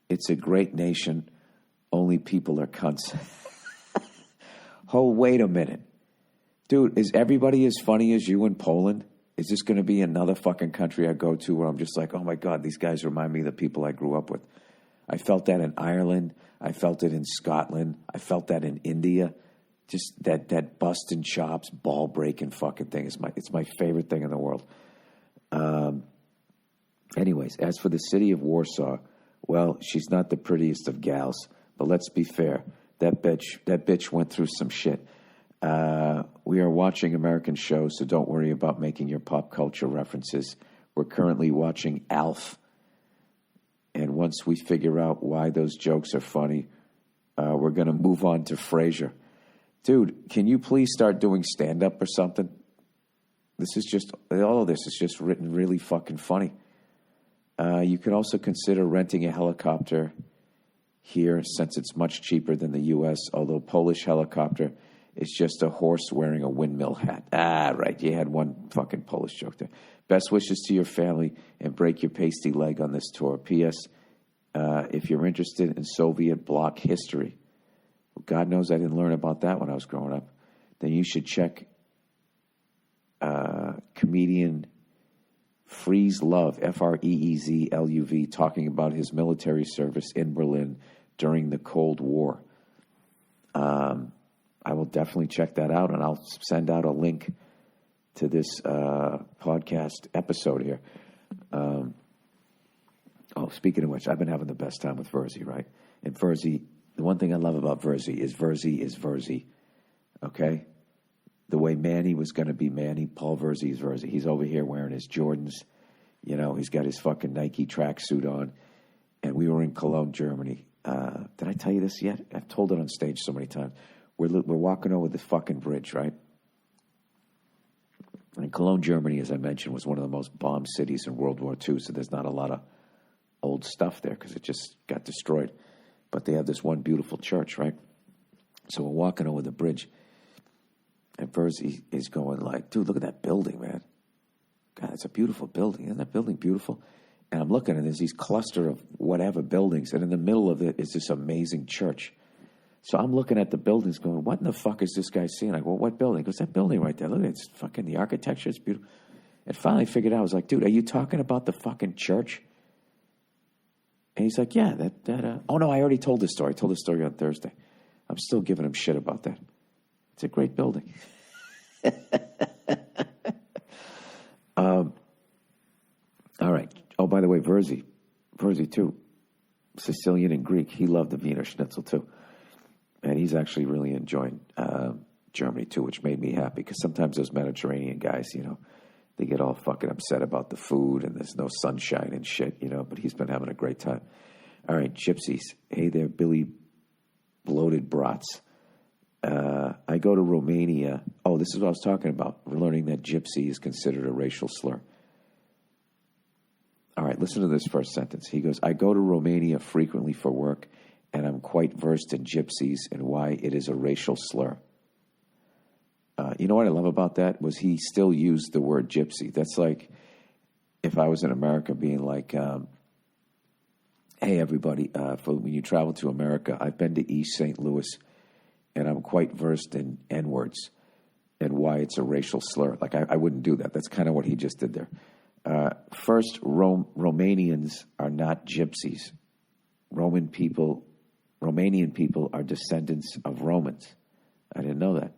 it's a great nation, only people are cunts. Oh, wait a minute. Dude, is everybody as funny as you in Poland? Is this going to be another fucking country I go to where I'm just like, oh my God, these guys remind me of the people I grew up with? I felt that in Ireland. I felt it in Scotland. I felt that in India. Just that busting chops, ball breaking fucking thing. It's my favorite thing in the world. Anyways, as for the city of Warsaw, well, she's not the prettiest of gals, but let's be fair. That bitch went through some shit. We are watching American shows, so don't worry about making your pop culture references. We're currently watching Alf, and once we figure out why those jokes are funny, we're going to move on to Frasier. Dude, can you please start doing stand-up or something? All of this is just written really fucking funny. You can also consider renting a helicopter here since it's much cheaper than the U.S., although Polish helicopter is just a horse wearing a windmill hat. Ah, right. You had one fucking Polish joke there. Best wishes to your family and break your pasty leg on this tour. P.S. If you're interested in Soviet bloc history, God knows I didn't learn about that when I was growing up, then you should check comedian Freeze Love, Freezluv, talking about his military service in Berlin during the Cold War. I will definitely check that out, and I'll send out a link to this podcast episode here. Speaking of which, I've been having the best time with Virzi, right? And Virzi, the one thing I love about Virzi is Virzi, okay? The way Manny was going to be Manny, Paul Virzi is Virzi. He's over here wearing his Jordans. You know, he's got his fucking Nike tracksuit on. And we were in Cologne, Germany. Did I tell you this yet? I've told it on stage so many times. We're walking over the fucking bridge, right? And Cologne, Germany, as I mentioned, was one of the most bombed cities in World War II, so there's not a lot of old stuff there because it just got destroyed. But they have this one beautiful church, right? So we're walking over the bridge, and Virzi is going like, dude, look at that building, man. God, it's a beautiful building. Isn't that building beautiful? And I'm looking, and there's these cluster of whatever buildings, and in the middle of it is this amazing church. So I'm looking at the buildings going, what in the fuck is this guy seeing? I go, what building? He goes, that building right there. Look at it. It's fucking the architecture. It's beautiful. And finally figured out, I was like, dude, are you talking about the fucking church? And he's like, yeah, oh no, I already told this story. I told this story on Thursday. I'm still giving him shit about that. It's a great building. All right. Oh, by the way, Virzi too. Sicilian and Greek. He loved the Wiener Schnitzel too. And he's actually really enjoying Germany too, which made me happy because sometimes those Mediterranean guys, they get all fucking upset about the food and there's no sunshine and shit, but he's been having a great time. All right, gypsies. Hey there, Billy Bloated Brats. I go to Romania. Oh, this is what I was talking about. We're learning that gypsy is considered a racial slur. All right, listen to this first sentence. He goes, I go to Romania frequently for work, and I'm quite versed in gypsies and why it is a racial slur. You know what I love about that was he still used the word gypsy. That's like if I was in America being like, hey, everybody, when you travel to America, I've been to East St. Louis, and I'm quite versed in N-words and why it's a racial slur. Like, I wouldn't do that. That's kind of what he just did there. First, Romanians are not gypsies. Romanian people are descendants of Romans. I didn't know that.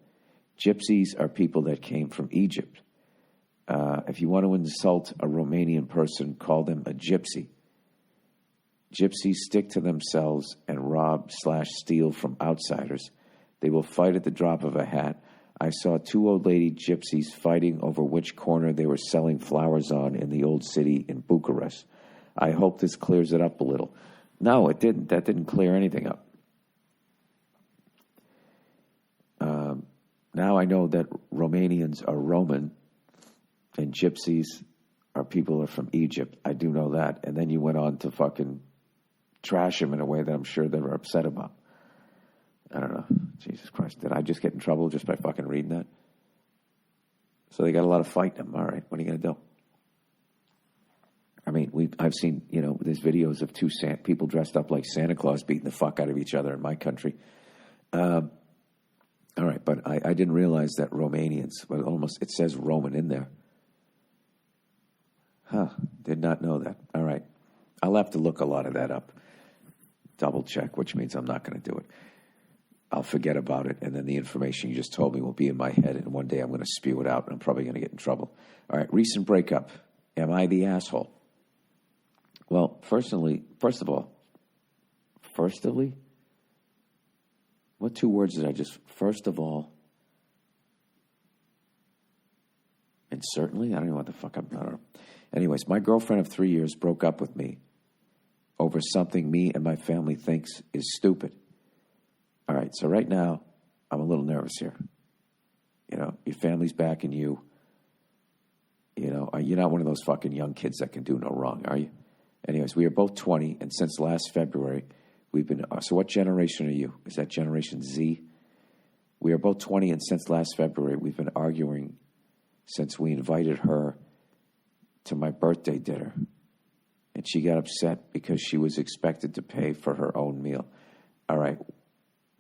Gypsies are people that came from Egypt. If you want to insult a Romanian person, call them a gypsy. Gypsies stick to themselves and rob/steal from outsiders. They will fight at the drop of a hat. I saw two old lady gypsies fighting over which corner they were selling flowers on in the old city in Bucharest. I hope this clears it up a little. No, it didn't. That didn't clear anything up. Now I know that Romanians are Roman and gypsies are people who are from Egypt. I do know that. And then you went on to fucking trash them in a way that I'm sure they were upset about. I don't know. Jesus Christ. Did I just get in trouble just by fucking reading that? So they got a lot of fight in them. All right. What are you going to do? I mean, I've seen, there's videos of two people dressed up like Santa Claus beating the fuck out of each other in my country. All right. But I didn't realize that Romanians, it says Roman in there. Did not know that. All right. I'll have to look a lot of that up. Double check, which means I'm not going to do it. I'll forget about it, and then the information you just told me will be in my head, and one day I'm going to spew it out, and I'm probably going to get in trouble. All right, recent breakup. Am I the asshole? Well, first of all, what two words did I just, first of all, and certainly? I don't know what the fuck I don't know. Anyways, my girlfriend of 3 years broke up with me over something me and my family thinks is stupid. All right, so right now, I'm a little nervous here. Your family's backing you. You're not one of those fucking young kids that can do no wrong, are you? Anyways, we are both 20, and since last February, we've been... so what generation are you? Is that Generation Z? We are both 20, and since last February, we've been arguing since we invited her to my birthday dinner. And she got upset because she was expected to pay for her own meal. All right,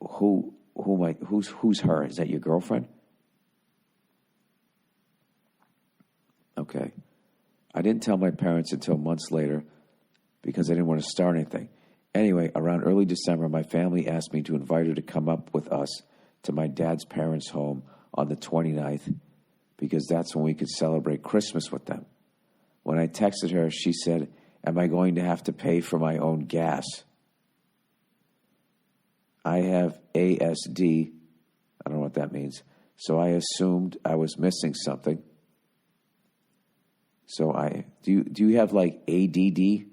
who's her? Is that your girlfriend? Okay. I didn't tell my parents until months later because I didn't want to start anything. Anyway, around early December, my family asked me to invite her to come up with us to my dad's parents' home on the 29th because that's when we could celebrate Christmas with them. When I texted her, she said, am I going to have to pay for my own gas? I have ASD. I don't know what that means. So I assumed I was missing something. So do you have like ADD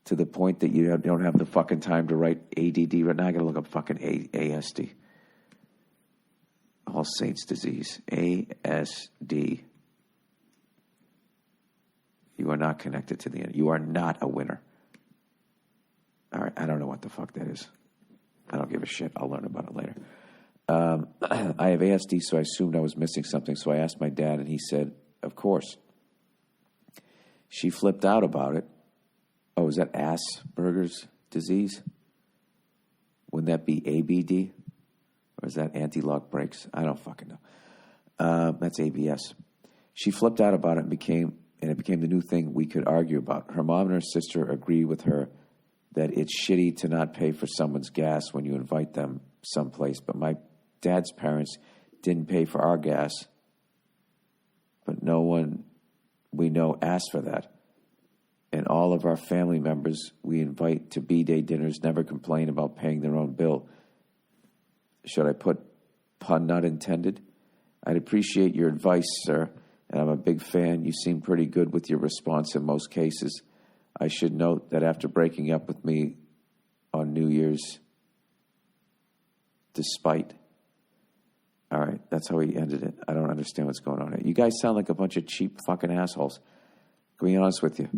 to the point that you don't have the fucking time to write ADD? Right now I got to look up fucking ASD. All Saints disease. ASD. You are not connected to the end. You are not a winner. All right, I don't know what the fuck that is. I don't give a shit. I'll learn about it later. I have ASD, so I assumed I was missing something. So I asked my dad, and he said, of course. She flipped out about it. Oh, is that Asperger's disease? Wouldn't that be ABD? Or is that anti-lock brakes? I don't fucking know. That's ABS. She flipped out about it and it became the new thing we could argue about. Her mom and her sister agree with her that it's shitty to not pay for someone's gas when you invite them someplace, but my dad's parents didn't pay for our gas, but no one we know asked for that. And all of our family members we invite to B-Day dinners never complain about paying their own bill. Should I put pun not intended? I'd appreciate your advice, sir, and I'm a big fan. You seem pretty good with your response in most cases. I should note that after breaking up with me on New Year's, despite... All right, that's how he ended it. I don't understand what's going on here. You guys sound like a bunch of cheap fucking assholes. To be honest with you.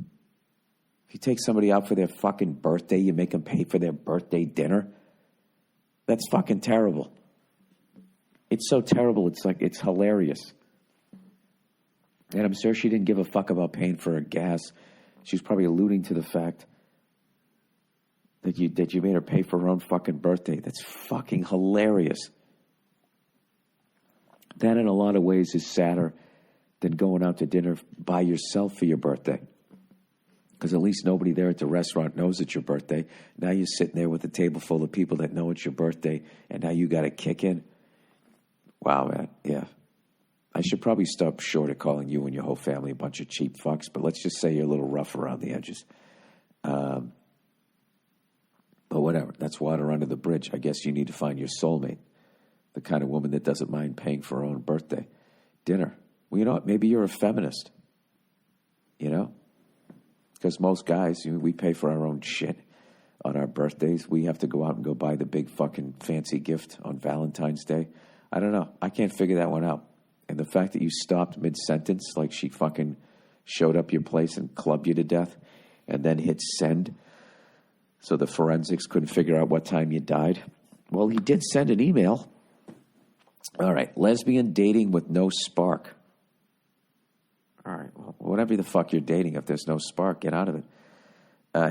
If you take somebody out for their fucking birthday, you make them pay for their birthday dinner? That's fucking terrible. It's so terrible, it's hilarious. And I'm sure she didn't give a fuck about paying for her gas. She was probably alluding to the fact that you made her pay for her own fucking birthday. That's fucking hilarious. That, in a lot of ways, is sadder than going out to dinner by yourself for your birthday. Because at least nobody there at the restaurant knows it's your birthday. Now you're sitting there with a table full of people that know it's your birthday, and now you got to kick in. Wow, man. Yeah. I should probably stop short of calling you and your whole family a bunch of cheap fucks, but let's just say you're a little rough around the edges. But whatever. That's water under the bridge. I guess you need to find your soulmate. The kind of woman that doesn't mind paying for her own birthday dinner. Well, you know what? Maybe you're a feminist. You know? Because most guys, we pay for our own shit on our birthdays. We have to go out and go buy the big fucking fancy gift on Valentine's Day. I don't know. I can't figure that one out. And the fact that you stopped mid-sentence, like she fucking showed up your place and clubbed you to death, and then hit send so the forensics couldn't figure out what time you died. Well, he did send an email. All right, lesbian dating with no spark. All right, well, whatever the fuck you're dating, if there's no spark, get out of it.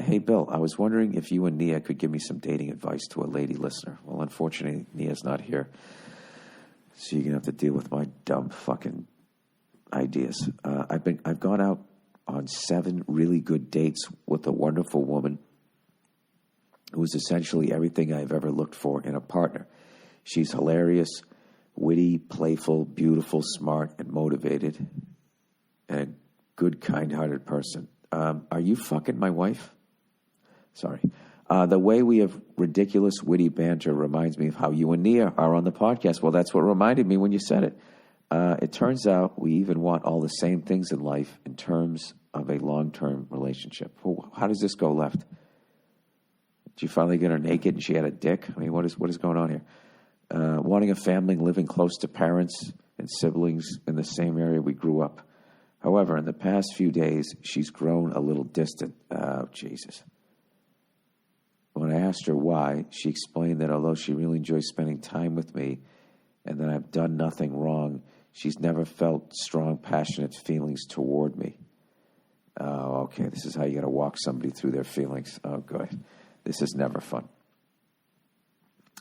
Hey, Bill, I was wondering if you and Nia could give me some dating advice to a lady listener. Well, unfortunately, Nia's not here, so you're going to have to deal with my dumb fucking ideas. I've gone out on 7 really good dates with a wonderful woman who is essentially everything I've ever looked for in a partner. She's hilarious, witty, playful, beautiful, smart, and motivated, and a good, kind-hearted person. Are you fucking my wife? Sorry. The way we have ridiculous, witty banter reminds me of how you and Nia are on the podcast. Well, that's what reminded me when you said it. It turns out we even want all the same things in life in terms of a long-term relationship. Well, how does this go left? Did you finally get her naked and she had a dick? I mean, what is going on here? Wanting a family, living close to parents and siblings in the same area we grew up. However, in the past few days, she's grown a little distant. Oh, Jesus. When I asked her why, she explained that although she really enjoys spending time with me and that I've done nothing wrong, she's never felt strong, passionate feelings toward me. Oh, okay, this is how you got to walk somebody through their feelings. Oh, good. This is never fun.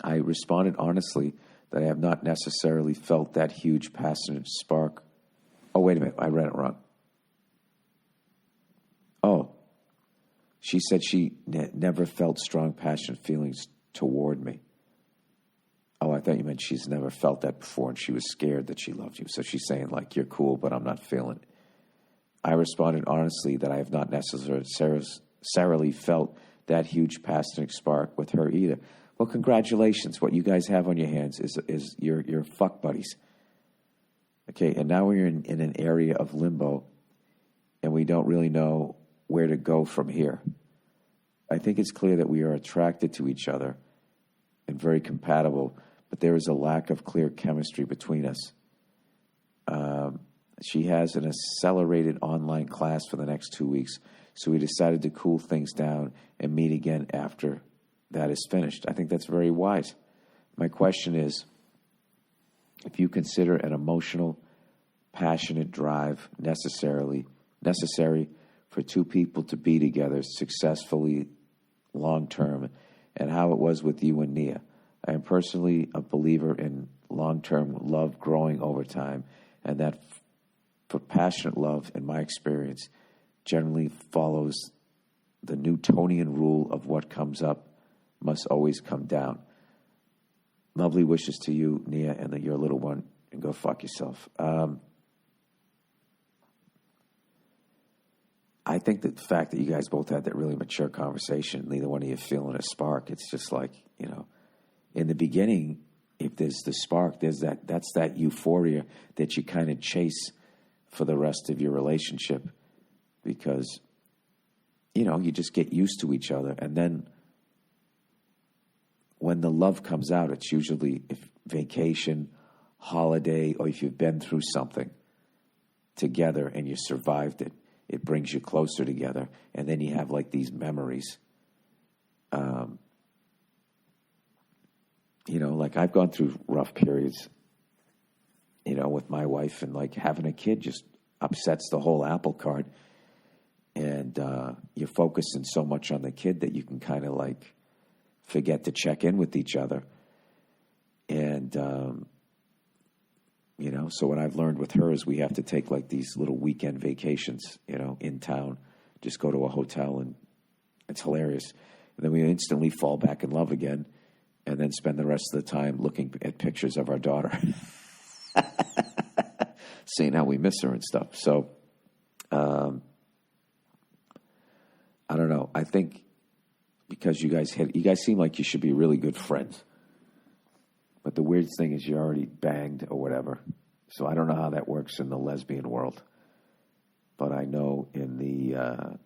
I responded honestly that I have not necessarily felt that huge, passionate spark. Oh, wait a minute. I read it wrong. Oh. She said she never felt strong, passionate feelings toward me. Oh, I thought you meant she's never felt that before and she was scared that she loved you. So she's saying, like, you're cool, but I'm not feeling it. I responded honestly that I have not necessarily felt that huge, passionate spark with her either. Well, congratulations. What you guys have on your hands is your fuck buddies. Okay, and now we're in an area of limbo, and we don't really know where to go from here. I think it's clear that we are attracted to each other and very compatible, but there is a lack of clear chemistry between us. She has an accelerated online class for the next 2 weeks, so we decided to cool things down and meet again after that is finished. I think that's very wise. My question is, if you consider an emotional, passionate drive necessary for two people to be together successfully long-term, and how it was with you and Nia. I am personally a believer in long-term love growing over time, and that for passionate love, in my experience, generally follows the Newtonian rule of what comes up must always come down. Lovely wishes to you, Nia, and your little one and go fuck yourself. I think that the fact that you guys both had that really mature conversation, neither one of you feeling a spark, it's just like, in the beginning, if there's the spark, that's that euphoria that you kind of chase for the rest of your relationship because, you just get used to each other. And then when the love comes out, it's usually if vacation, holiday, or if you've been through something together and you survived it. It brings you closer together, and then you have like these memories. Like I've gone through rough periods, with my wife, and like having a kid just upsets the whole apple cart, and you're focusing so much on the kid that you can kind of like forget to check in with each other, and so what I've learned with her is we have to take like these little weekend vacations, in town, just go to a hotel, and it's hilarious. And then we instantly fall back in love again and then spend the rest of the time looking at pictures of our daughter, seeing how we miss her and stuff. So, I don't know. I think because you guys seem like you should be really good friends. But the weird thing is you're already banged or whatever. So I don't know how that works in the lesbian world. But I know in the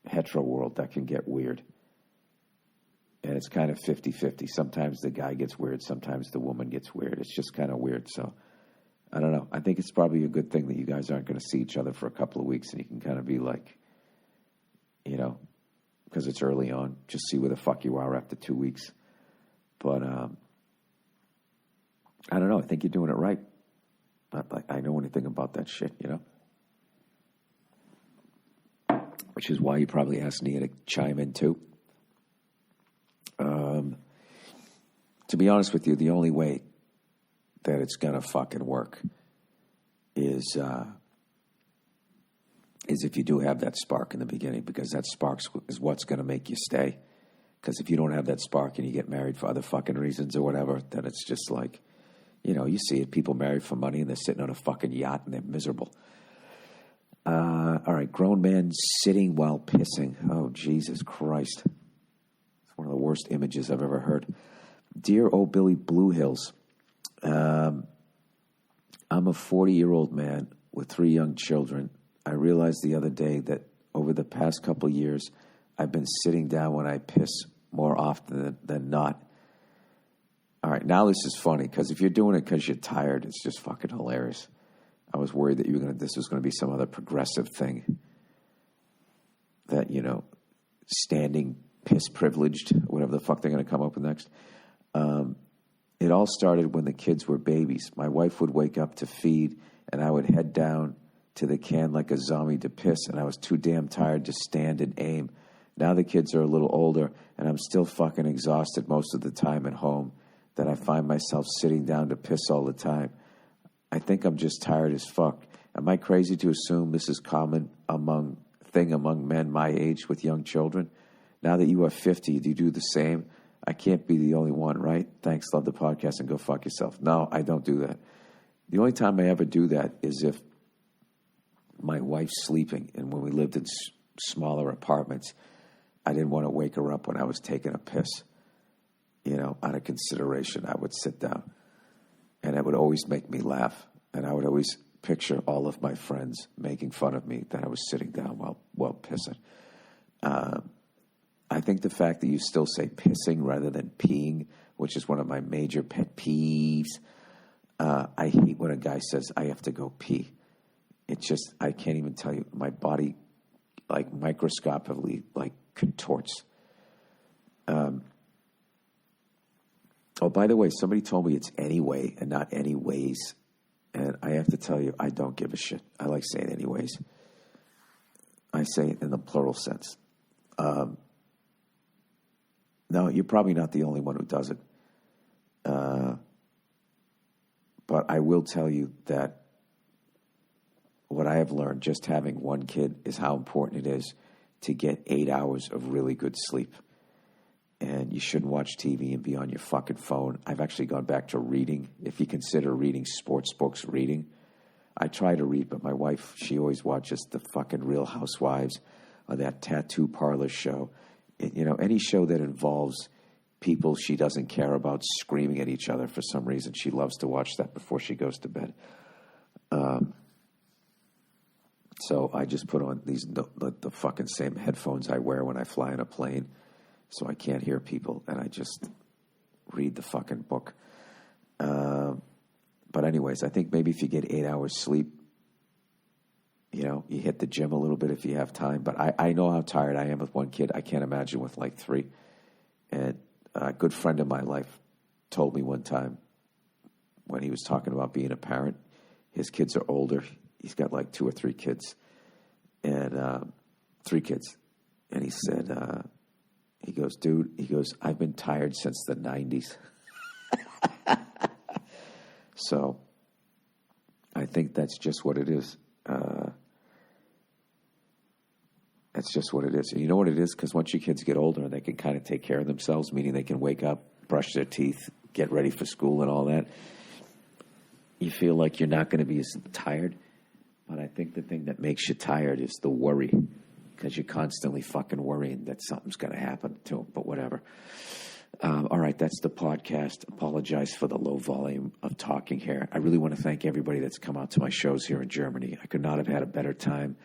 hetero world that can get weird. And it's kind of 50-50. Sometimes the guy gets weird. Sometimes the woman gets weird. It's just kind of weird. So I don't know. I think it's probably a good thing that you guys aren't going to see each other for a couple of weeks. And you can kind of be like, because it's early on, just see where the fuck you are after 2 weeks. But I don't know. I think you're doing it right. Not like I know anything about that shit, Which is why you probably asked Nia to chime in too. To be honest with you, the only way that it's gonna fucking work is if you do have that spark in the beginning, because that spark is what's gonna make you stay. Because if you don't have that spark and you get married for other fucking reasons or whatever, then it's just like, you see it. People married for money and they're sitting on a fucking yacht and they're miserable. All right, grown man sitting while pissing. Oh, Jesus Christ. It's one of the worst images I've ever heard. Dear old Billy Blue Hills, I'm a 40-year-old man with 3 young children. I realized the other day that over the past couple years, I've been sitting down when I piss more often than not. All right, now this is funny, because if you're doing it because you're tired, it's just fucking hilarious. I was worried that this was going to be some other progressive thing. That, standing piss privileged, whatever the fuck they're going to come up with next. It all started when the kids were babies. My wife would wake up to feed, and I would head down to the can like a zombie to piss, and I was too damn tired to stand and aim. Now the kids are a little older, and I'm still fucking exhausted most of the time at home, that I find myself sitting down to piss all the time. I think I'm just tired as fuck. Am I crazy to assume this is common among men my age with young children? Now that you are 50, do you do the same? I can't be the only one, right? Thanks, love the podcast, and go fuck yourself. No, I don't do that. The only time I ever do that is if my wife's sleeping, and when we lived in smaller apartments, I didn't want to wake her up when I was taking a piss. Out of consideration, I would sit down. And it would always make me laugh. And I would always picture all of my friends making fun of me that I was sitting down while pissing. I think the fact that you still say pissing rather than peeing, which is one of my major pet peeves. I hate when a guy says, I have to go pee. It's just, I can't even tell you. My body, like, microscopically, like, contorts. Oh, by the way, somebody told me it's anyway and not anyways. And I have to tell you, I don't give a shit. I like saying anyways. I say it in the plural sense. No, you're probably not the only one who does it. But I will tell you that what I have learned just having one kid is how important it is to get 8 hours of really good sleep. And you shouldn't watch TV and be on your fucking phone. I've actually gone back to reading. If you consider reading sports books reading, I try to read, but my wife, she always watches the fucking Real Housewives or that tattoo parlor show. Any show that involves people she doesn't care about screaming at each other for some reason. She loves to watch that before she goes to bed. So I just put on the fucking same headphones I wear when I fly in a plane so I can't hear people, and I just read the fucking book. But anyways, I think maybe if you get 8 hours sleep, you hit the gym a little bit if you have time. But I know how tired I am with one kid. I can't imagine with like 3. And a good friend of my life told me one time when he was talking about being a parent, his kids are older. He's got like 2 or 3 kids, and 3 kids. And he said, he goes, dude, I've been tired since the 90s. So I think that's just what it is. That's just what it is. And you know what it is? Because once your kids get older and they can kind of take care of themselves, meaning they can wake up, brush their teeth, get ready for school and all that, you feel like you're not going to be as tired. But I think the thing that makes you tired is the worry, because you're constantly fucking worrying that something's going to happen to them, but whatever. All right, that's the podcast. Apologize for the low volume of talking here. I really want to thank everybody that's come out to my shows here in Germany. I could not have had a better time.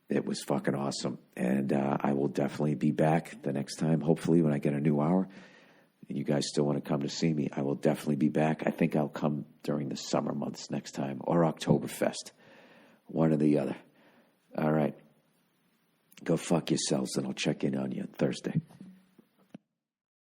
It was fucking awesome. And I will definitely be back the next time, hopefully, when I get a new hour. And you guys still want to come to see me, I will definitely be back. I think I'll come during the summer months next time, or Oktoberfest, one or the other. All right. Go fuck yourselves, and I'll check in on you on Thursday.